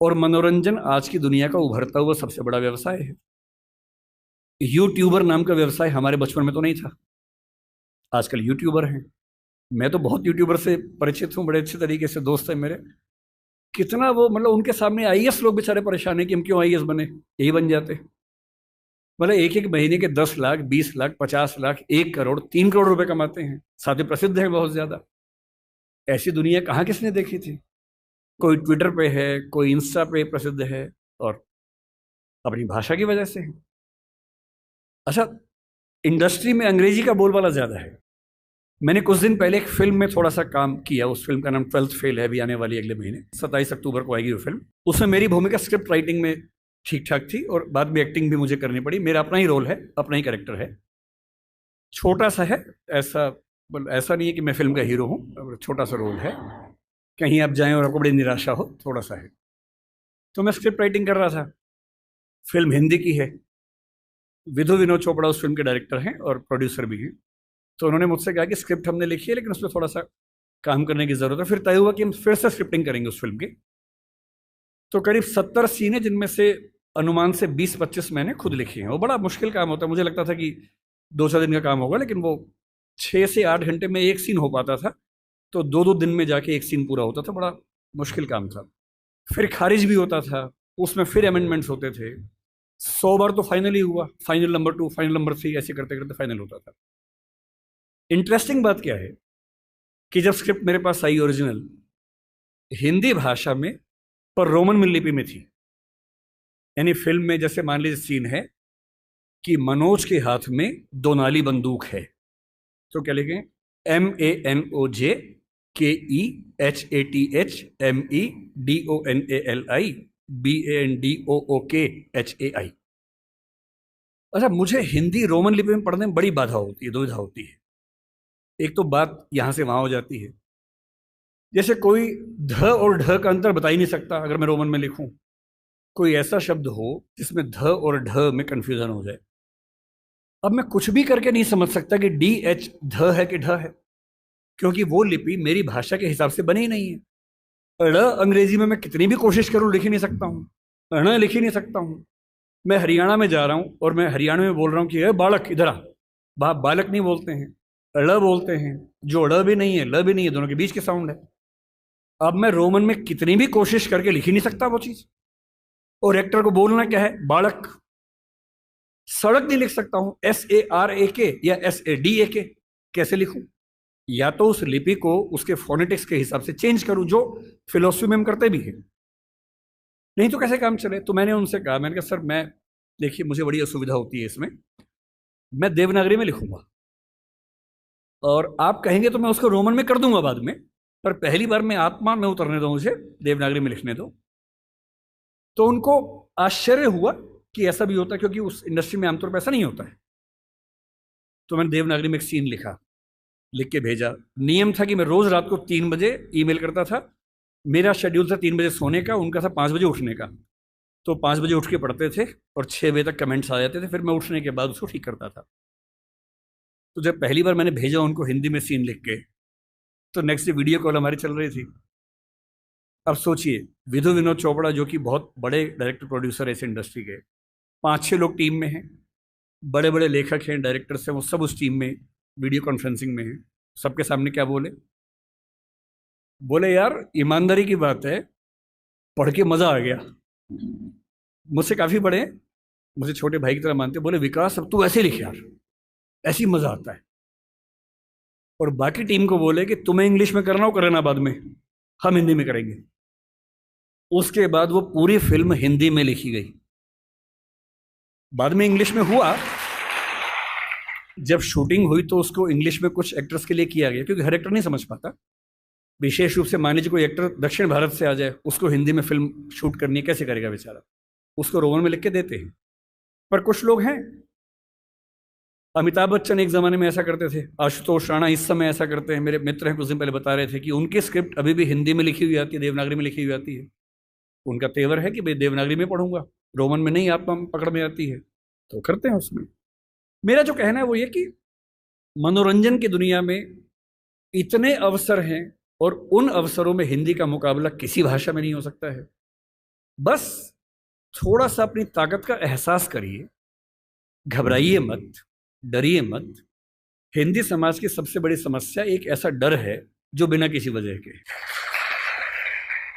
और मनोरंजन आज की दुनिया का उभरता हुआ सबसे बड़ा व्यवसाय है। यूट्यूबर नाम का व्यवसाय हमारे बचपन में तो नहीं था, आजकल यूट्यूबर हैं। मैं तो बहुत यूट्यूबर से परिचित हूँ, बड़े अच्छे तरीके से दोस्त है मेरे। कितना वो मतलब उनके सामने आईएएस लोग बेचारे परेशान है कि हम क्यों आईएएस बने, यही बन जाते। मतलब एक एक महीने के 10 लाख, 20 लाख, 50 लाख, 1 करोड़, 3 करोड़ रुपए कमाते हैं, साथ में प्रसिद्ध है बहुत ज्यादा। ऐसी दुनिया कहाँ किसने देखी थी। कोई ट्विटर पे है, कोई इंस्टा पे प्रसिद्ध है, और अपनी भाषा की वजह से है। अच्छा, इंडस्ट्री में अंग्रेजी का बोलबाला ज्यादा है। मैंने कुछ दिन पहले एक फिल्म में थोड़ा सा काम किया, उस फिल्म का नाम 12th फेल है, अभी आने वाली अगले महीने 27 अक्टूबर को आएगी वो फिल्म। उसमें मेरी भूमिका स्क्रिप्ट राइटिंग में ठीक ठाक थी, और बाद में एक्टिंग भी मुझे करनी पड़ी। मेरा अपना ही रोल है, अपना ही कैरेक्टर है, छोटा सा है। ऐसा ऐसा नहीं है कि मैं फिल्म का हीरो हूँ, छोटा सा रोल है। कहीं आप जाएं और आपको बड़ी निराशा हो, थोड़ा सा है। तो मैं स्क्रिप्ट राइटिंग कर रहा था। फिल्म हिंदी की है। विधु विनोद चोपड़ा उस फिल्म के डायरेक्टर हैं और प्रोड्यूसर भी हैं। तो उन्होंने मुझसे कहा कि स्क्रिप्ट हमने लिखी है, लेकिन उसमें थोड़ा सा काम करने की जरूरत है। फिर तय हुआ कि हम फिर से स्क्रिप्टिंग करेंगे उस फिल्म की। तो करीब 70 सीन है, जिनमें से अनुमान से 20-25 मैंने खुद लिखी हैं। वो बड़ा मुश्किल काम होता है। मुझे लगता था कि 2-4 दिन का काम होगा, लेकिन वो 6 से 8 घंटे में एक सीन हो पाता था। तो 2-2 दिन में जाके एक सीन पूरा होता था। बड़ा मुश्किल काम था। फिर खारिज भी होता था, उसमें फिर अमेंडमेंट्स होते थे। 100 बार तो फाइनल ही हुआ, फाइनल नंबर 2, फाइनल नंबर 3, ऐसे करते करते फाइनल होता था। इंटरेस्टिंग बात क्या है कि जब स्क्रिप्ट मेरे पास आई ओरिजिनल, हिंदी भाषा में, पर रोमन लिपि में थी। यानी फिल्म में जैसे मान लीजिए सीन है कि मनोज के हाथ में 2 नाली बंदूक है, तो क्या लिखें? MANOJKEHATHMEDONALI अच्छा, मुझे हिंदी रोमन लिपि में पढ़ने में बड़ी बाधा होती है, दुविधा होती है। एक तो बात यहां से वहां हो जाती है। जैसे कोई ध और ढ का अंतर बता ही नहीं सकता अगर मैं रोमन में लिखूं। कोई ऐसा शब्द हो जिसमें ध और ढ में कंफ्यूजन हो जाए। अब मैं कुछ भी करके नहीं समझ सकता कि DH ध है कि ढ है, क्योंकि वो लिपि मेरी भाषा के हिसाब से बनी ही नहीं है। ड़ अंग्रेजी में मैं कितनी भी कोशिश करूं लिख ही नहीं सकता हूं, ण लिख ही नहीं सकता हूं। मैं हरियाणा में जा रहा हूं और मैं हरियाणा में बोल रहा हूं कि ए बालक इधर आ। बालक नहीं बोलते हैं, ड़ बोलते हैं। जो ड़ भी नहीं है, ल भी नहीं है, दोनों के बीच के साउंड है। अब मैं रोमन में कितनी भी कोशिश करके लिख ही नहीं सकता वो चीज। और एक्टर को बोलना क्या है? बालक। सड़क नहीं लिख सकता हूं, SARAK या SADAK। कैसे लिखूं? या तो उस लिपि को उसके फोनेटिक्स के हिसाब से चेंज करूं, जो फिलोसफी में हम करते भी हैं। नहीं तो कैसे काम चले? तो मैंने उनसे कहा, मैंने कहा सर, मैं देखिए मुझे बड़ी असुविधा होती है इसमें। मैं देवनागरी में लिखूंगा, और आप कहेंगे तो मैं उसको रोमन में कर दूंगा बाद में, पर पहली बार में आत्मा में उतरने दो, मुझे देवनागरी में लिखने दो। तो उनको आश्चर्य हुआ कि ऐसा भी होता है, क्योंकि उस इंडस्ट्री में आमतौर पर ऐसा नहीं होता है। तो मैंने देवनागरी में एक सीन लिखा, लिख के भेजा। नियम था कि मैं रोज रात को 3 बजे ईमेल करता था। मेरा शेड्यूल था 3 बजे सोने का, उनका था 5 बजे उठने का। तो 5 बजे उठ के पढ़ते थे और 6 बजे तक कमेंट्स आ जाते थे। फिर मैं उठने के बाद उसको ठीक करता था। तो जब पहली बार मैंने भेजा उनको हिंदी में सीन लिख के, तो नेक्स्ट डे वीडियो कॉल हमारी चल रही थी। अब सोचिए, विधु विनोद चोपड़ा जो कि बहुत बड़े डायरेक्टर प्रोड्यूसर है इस इंडस्ट्री के, 5-6 लोग टीम में हैं, बड़े बड़े लेखक हैं, डायरेक्टर्स हैं, वो सब उस टीम में वीडियो कॉन्फ्रेंसिंग में हैं। सबके सामने क्या बोले? बोले यार, ईमानदारी की बात है, पढ़ के मजा आ गया। मुझसे काफी बड़े हैं, मुझे छोटे भाई की तरह मानते। बोले विकास, अब तू ऐसे लिख यार, ऐसी मजा आता है। और बाकी टीम को बोले कि तुम्हें इंग्लिश में करना हो करना, बाद में हम हिंदी में करेंगे। उसके बाद वो पूरी फिल्म हिंदी में लिखी गई। बाद में इंग्लिश में हुआ, जब शूटिंग हुई तो उसको इंग्लिश में कुछ एक्टर्स के लिए किया गया, क्योंकि हर एक्टर नहीं समझ पाता। विशेष रूप से मान लीजिए कोई एक्टर दक्षिण भारत से आ जाए, उसको हिंदी में फिल्म शूट करनी है, कैसे करेगा बेचारा? उसको रोमन में लिख के देते हैं। पर कुछ लोग हैं, अमिताभ बच्चन एक जमाने में ऐसा करते थे, आशुतोष राणा इस समय ऐसा करते हैं। मेरे मित्र हैं, कुछ दिन पहले बता रहे थे कि उनकी स्क्रिप्ट अभी भी हिंदी में लिखी हुई आती है, देवनागरी में लिखी हुई आती है। उनका तेवर है कि भाई देवनागरी में पढ़ूंगा, रोमन में नहीं, आप पकड़ में आती है, तो करते हैं उसमें। मेरा जो कहना है वो ये कि मनोरंजन की दुनिया में इतने अवसर हैं, और उन अवसरों में हिंदी का मुकाबला किसी भाषा में नहीं हो सकता है। बस थोड़ा सा अपनी ताकत का एहसास करिए, घबराइए मत, डरिए मत। हिंदी समाज की सबसे बड़ी समस्या एक ऐसा डर है जो बिना किसी वजह के।